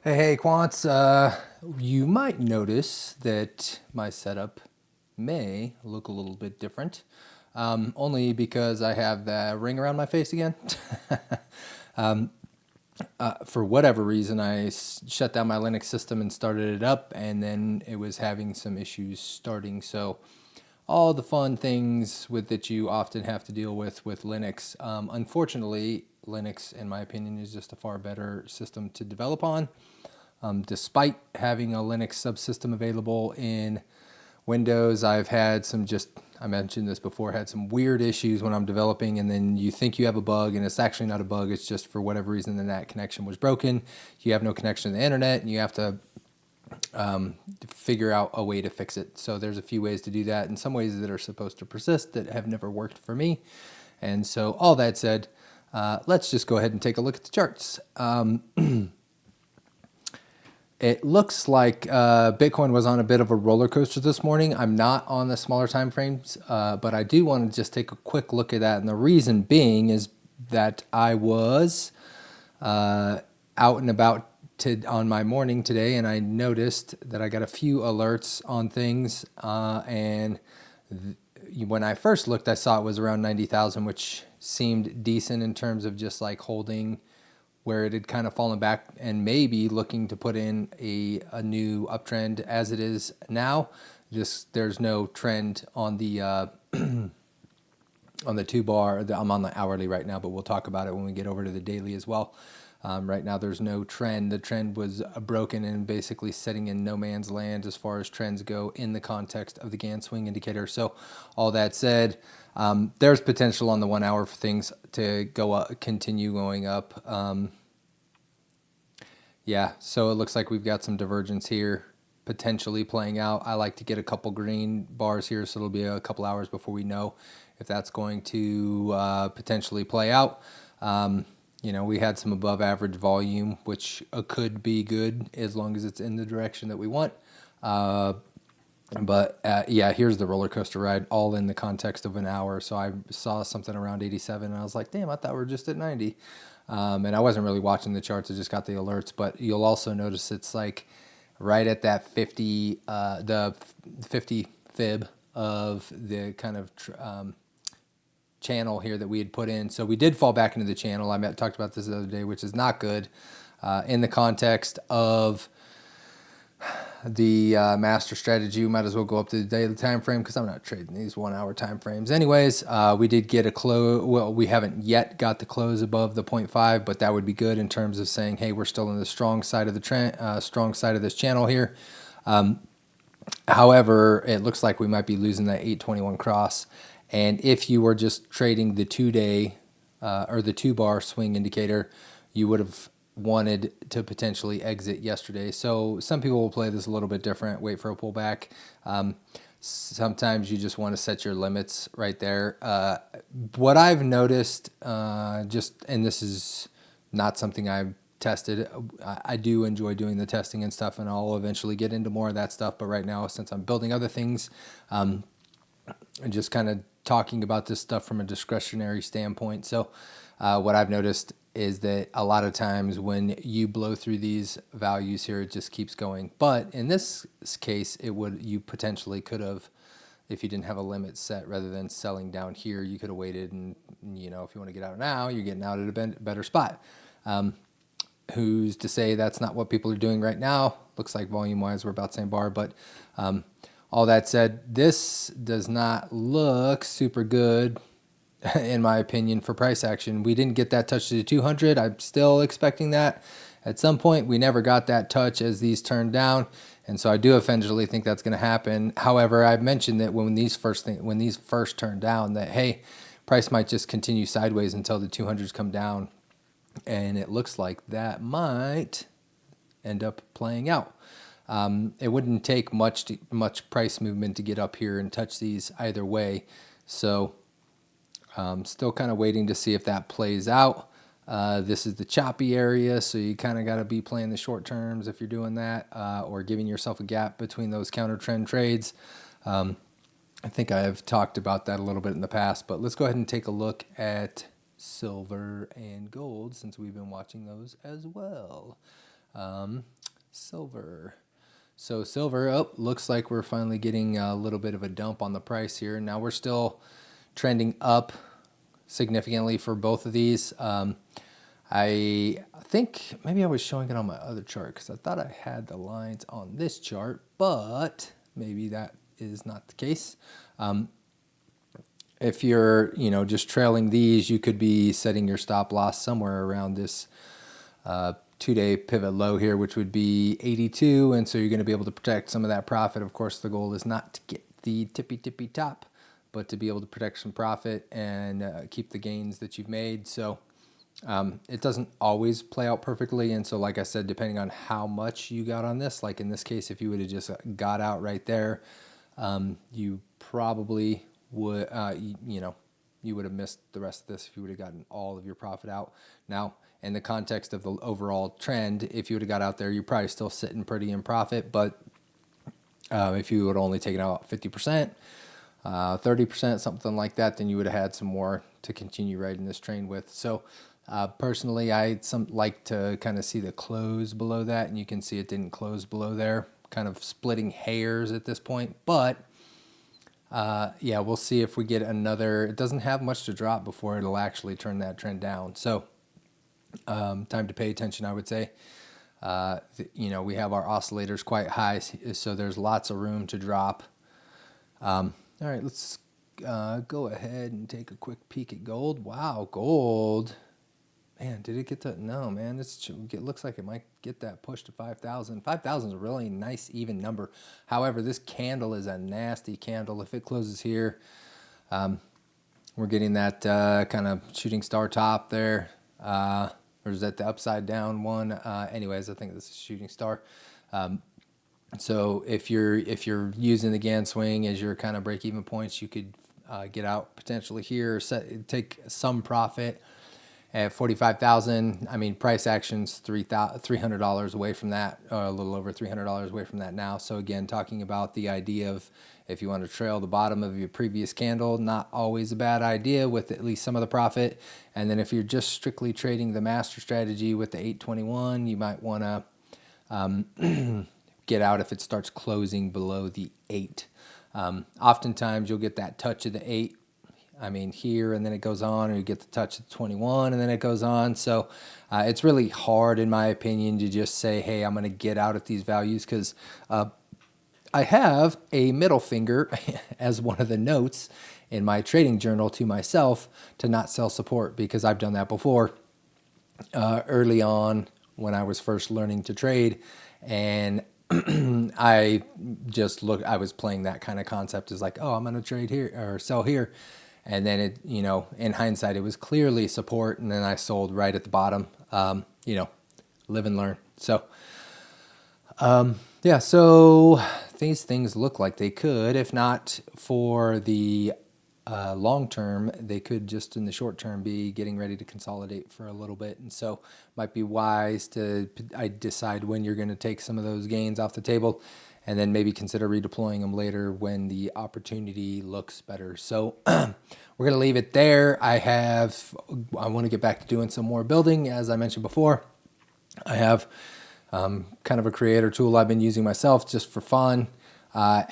Hey, Quants. You might notice that my setup may look a little bit different, only because I have the ring around my face again. For whatever reason, I shut down my Linux system and started it up, and then it was having some issues starting. So, all the fun things with that you often have to deal with Linux. Unfortunately, Linux, in my opinion, is just a far better system to develop on. Despite having a Linux subsystem available in Windows, I've had some I mentioned this before, had some weird issues when I'm developing, and then you think you have a bug, and it's actually not a bug. It's just for whatever reason the NAT connection was broken. You have no connection to the internet, and you have to figure out a way to fix it. So there's a few ways to do that, and some ways that are supposed to persist that have never worked for me. And so all that said, let's just go ahead and take a look at the charts. It looks like Bitcoin was on a bit of a roller coaster this morning. I'm not on the smaller time frames, but I do want to just take a quick look at that. And the reason being is that I was out and about on my morning today, and I noticed that I got a few alerts on things. When I first looked, I saw it was around 90,000, which seemed decent in terms of just like holding where it had kind of fallen back and maybe looking to put in a new uptrend as it is now. Just there's no trend on the on the 2 bar. I'm on the hourly right now, but we'll talk about it when we get over to the daily as well. Right now, there's no trend. The trend was broken and basically sitting in no man's land as far as trends go in the context of the Gann swing indicator. So, all that said, there's potential on the 1 hour for things to go up, continue going up. Yeah, so it looks like we've got some divergence here potentially playing out. I like to get a couple green bars here, so it'll be a couple hours before we know if that's going to potentially play out. We had some above average volume, which could be good as long as it's in the direction that we want. But yeah, here's the roller coaster ride, all in the context of an hour. So I saw something around 87, and I was like, damn, I thought we were just at 90. And I wasn't really watching the charts, I just got the alerts. But you'll also notice it's like right at that 50, the 50 fib of the kind of channel here that we had put in. So we did fall back into the channel. I talked about this the other day, which is not good in the context of the master strategy. We might as well go up to the daily time frame because I'm not trading these 1 hour time frames. Anyways, we did get a close. Well, we haven't yet got the close above the 0.5, but that would be good in terms of saying, hey, we're still in the strong side of the trend, strong side of this channel here. However, it looks like we might be losing that 821 cross. And if you were just trading the 2-day or the 2 bar swing indicator, you would have wanted to potentially exit yesterday. So some people will play this a little bit different, wait for a pullback. Sometimes you just want to set your limits right there. What I've noticed, and this is not something I've tested. I do enjoy doing the testing and stuff, and I'll eventually get into more of that stuff. But right now, since I'm building other things, and just kind of talking about this stuff from a discretionary standpoint. So what I've noticed is that a lot of times when you blow through these values here, it just keeps going. But in this case, you potentially could have, if you didn't have a limit set, rather than selling down here, you could have waited and, if you want to get out now, you're getting out at a better spot. Who's to say that's not what people are doing right now? Looks like volume-wise, we're about the same bar, but all that said, this does not look super good, in my opinion, for price action. We didn't get that touch to the 200. I'm still expecting that at some point. We never got that touch as these turned down, and so I do eventually think that's going to happen. However, I've mentioned that when these first turn down, that hey, price might just continue sideways until the 200s come down, and it looks like that might end up playing out. It wouldn't take much price movement to get up here and touch these either way. So still kind of waiting to see if that plays out. This is the choppy area, so you kind of got to be playing the short terms if you're doing that, or giving yourself a gap between those counter trend trades. I think I have talked about that a little bit in the past, but let's go ahead and take a look at silver and gold since we've been watching those as well. Silver. So silver, oh, looks like we're finally getting a little bit of a dump on the price here. Now we're still trending up significantly for both of these. I think maybe I was showing it on my other chart because I thought I had the lines on this chart, but maybe that is not the case. If you're, just trailing these, you could be setting your stop loss somewhere around this 2-day pivot low here, which would be 82. And so you're going to be able to protect some of that profit. Of course, the goal is not to get the tippy top, but to be able to protect some profit and keep the gains that you've made. So it doesn't always play out perfectly. And so, like I said, depending on how much you got on this, like in this case, if you would have just got out right there, you probably would, you would have missed the rest of this if you would have gotten all of your profit out. Now, in the context of the overall trend, if you would have got out there, you're probably still sitting pretty in profit. But if you would have only taken out 50%, 30%, something like that, then you would have had some more to continue riding this train with. So personally, I like to kind of see the close below that, and you can see it didn't close below there, kind of splitting hairs at this point. But yeah, we'll see if we get another. It doesn't have much to drop before it'll actually turn that trend down. So time to pay attention, I would say. We have our oscillators quite high, so there's lots of room to drop. All right, let's go ahead and take a quick peek at gold. Wow, gold. Man, did it get to? No, man. It looks like it might get that push to 5,000. 5,000 is a really nice, even number. However, this candle is a nasty candle. If it closes here, we're getting that kind of shooting star top there. Or is that the upside down one? Anyways, I think this is shooting star. So if you're using the GAN swing as your kind of break-even points, you could get out potentially here, take some profit at 45,000. I mean, price action's $300 away from that, or a little over $300 away from that now. So again, talking about the idea of if you want to trail the bottom of your previous candle, not always a bad idea with at least some of the profit. And then if you're just strictly trading the master strategy with the 821, you might want to get out if it starts closing below the 8. Oftentimes you'll get that touch of the 8. I mean, here, and then it goes on, or you get the touch of 21, and then it goes on. So it's really hard, in my opinion, to just say, hey, I'm going to get out at these values, because I have a middle finger as one of the notes in my trading journal to myself to not sell support, because I've done that before early on when I was first learning to trade. And I was playing that kind of concept as like, oh, I'm going to trade here or sell here. And then it, in hindsight, it was clearly support. And then I sold right at the bottom, live and learn. So, yeah, so these things look like they could, if not for the long term, they could just in the short term be getting ready to consolidate for a little bit. And so might be wise to decide when you're going to take some of those gains off the table, and then maybe consider redeploying them later when the opportunity looks better. So we're going to leave it there. I want to get back to doing some more building. As I mentioned before, I have kind of a creator tool I've been using myself just for fun. All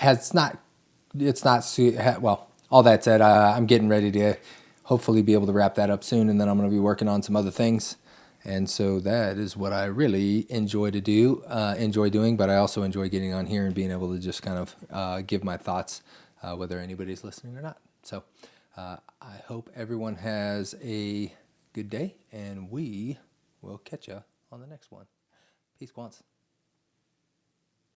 that said, I'm getting ready to hopefully be able to wrap that up soon, and then I'm going to be working on some other things. And so that is what I really enjoy doing, but I also enjoy getting on here and being able to just kind of give my thoughts, whether anybody's listening or not. So I hope everyone has a good day, and we will catch you on the next one. Peace, quants.